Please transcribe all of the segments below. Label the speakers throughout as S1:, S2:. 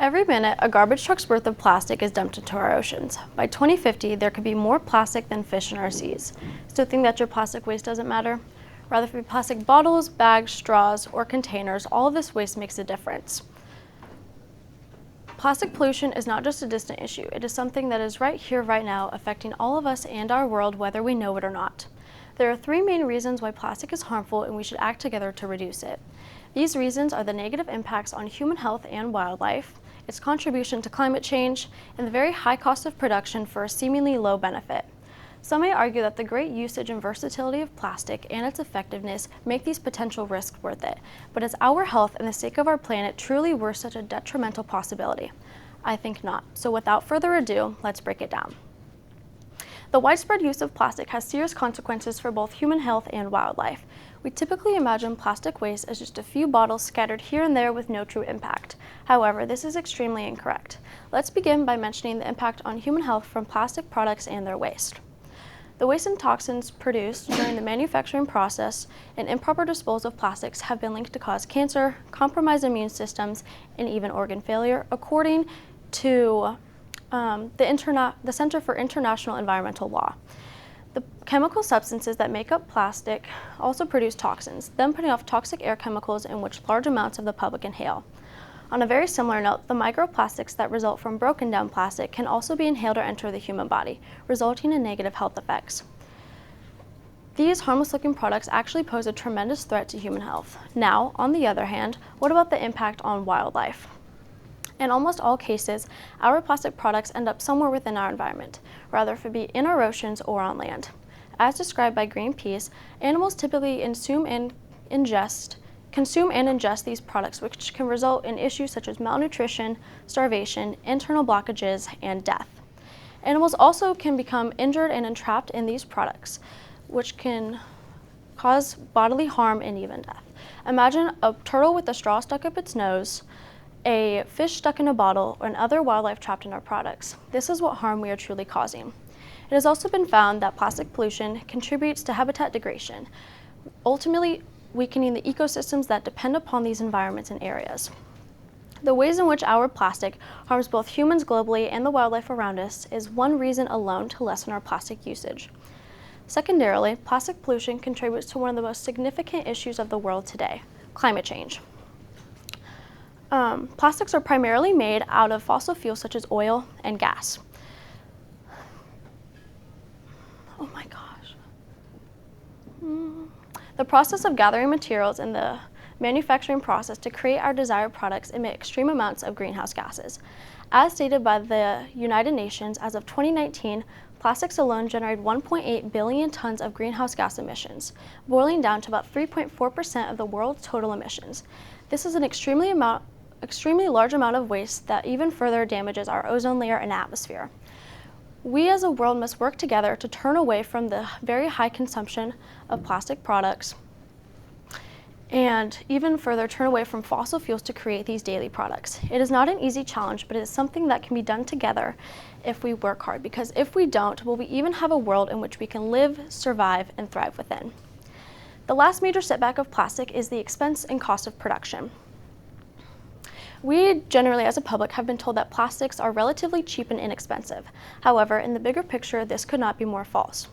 S1: Every minute, a garbage truck's worth of plastic is dumped into our oceans. By 2050, there could be more plastic than fish in our seas. So think that your plastic waste doesn't matter? Rather, if it be plastic bottles, bags, straws, or containers, all of this waste makes a difference. Plastic pollution is not just a distant issue. It is something that is right here, right now, affecting all of us and our world, whether we know it or not. There are three main reasons why plastic is harmful and we should act together to reduce it. These reasons are the negative impacts on human health and wildlife, its contribution to climate change, and the very high cost of production for a seemingly low benefit. Some may argue that the great usage and versatility of plastic and its effectiveness make these potential risks worth it, but is our health and the sake of our planet truly worth such a detrimental possibility? I think not. So without further ado, let's break it down. The widespread use of plastic has serious consequences for both human health and wildlife. We typically imagine plastic waste as just a few bottles scattered here and there with no true impact. However, this is extremely incorrect. Let's begin by mentioning the impact on human health from plastic products and their waste. The waste and toxins produced during the manufacturing process and improper disposal of plastics have been linked to cause cancer, compromise immune systems, and even organ failure, according to the Center for International Environmental Law. The chemical substances that make up plastic also produce toxins, then putting off toxic air chemicals in which large amounts of the public inhale. On a very similar note, the microplastics that result from broken down plastic can also be inhaled or enter the human body, resulting in negative health effects. These harmless looking products actually pose a tremendous threat to human health. Now, on the other hand, what about the impact on wildlife? In almost all cases, our plastic products end up somewhere within our environment, whether it be in our oceans or on land. As described by Greenpeace, animals typically consume and ingest these products, which can result in issues such as malnutrition, starvation, internal blockages, and death. Animals also can become injured and entrapped in these products, which can cause bodily harm and even death. Imagine a turtle with a straw stuck up its nose, a fish stuck in a bottle, or other wildlife trapped in our products. This is what harm we are truly causing. It has also been found that plastic pollution contributes to habitat degradation, ultimately weakening the ecosystems that depend upon these environments and areas. The ways in which our plastic harms both humans globally and the wildlife around us is one reason alone to lessen our plastic usage. Secondarily, plastic pollution contributes to one of the most significant issues of the world today, climate change. Plastics are primarily made out of fossil fuels such as oil and gas. Oh my gosh. The process of gathering materials in the manufacturing process to create our desired products emit extreme amounts of greenhouse gases. As stated by the United Nations, as of 2019, plastics alone generated 1.8 billion tons of greenhouse gas emissions, boiling down to about 3.4% of the world's total emissions. This is an extremely large amount of waste that even further damages our ozone layer and atmosphere. We as a world must work together to turn away from the very high consumption of plastic products and even further turn away from fossil fuels to create these daily products. It is not an easy challenge, but it is something that can be done together if we work hard, because if we don't, will we even have a world in which we can live, survive, and thrive within? The last major setback of plastic is the expense and cost of production. We generally, as a public, have been told that plastics are relatively cheap and inexpensive. However, in the bigger picture, this could not be more false.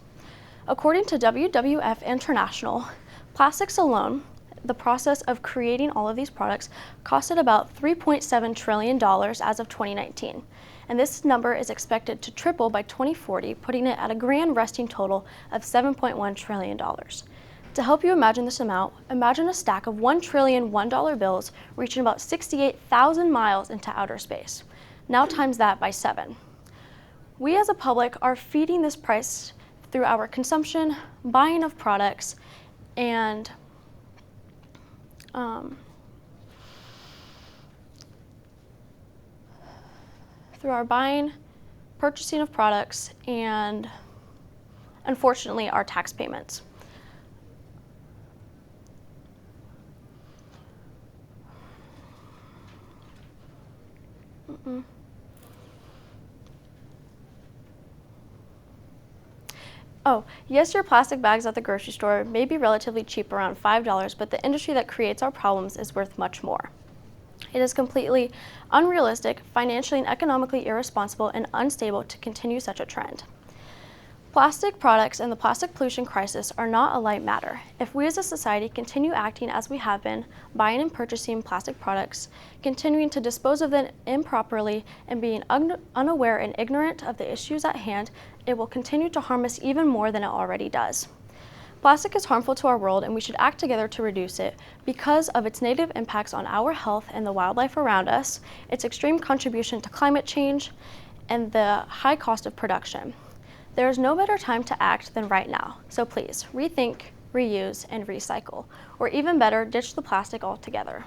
S1: According to WWF International, plastics alone, the process of creating all of these products, costed about $3.7 trillion as of 2019. And this number is expected to triple by 2040, putting it at a grand resting total of $7.1 trillion. To help you imagine this amount, imagine a stack of $1 trillion $1 bills reaching about 68,000 miles into outer space. Now times that by 7. We as a public are feeding this price through our consumption, buying of products, and through our buying, purchasing of products, and unfortunately our tax payments. Oh, yes, your plastic bags at the grocery store may be relatively cheap, around $5, but the industry that creates our problems is worth much more. It is completely unrealistic, financially and economically irresponsible, and unstable to continue such a trend. Plastic products and the plastic pollution crisis are not a light matter. If we as a society continue acting as we have been, buying and purchasing plastic products, continuing to dispose of them improperly, and being unaware and ignorant of the issues at hand, it will continue to harm us even more than it already does. Plastic is harmful to our world, and we should act together to reduce it because of its negative impacts on our health and the wildlife around us, its extreme contribution to climate change, and the high cost of production. There is no better time to act than right now, so please rethink, reuse, and recycle, or even better, ditch the plastic altogether.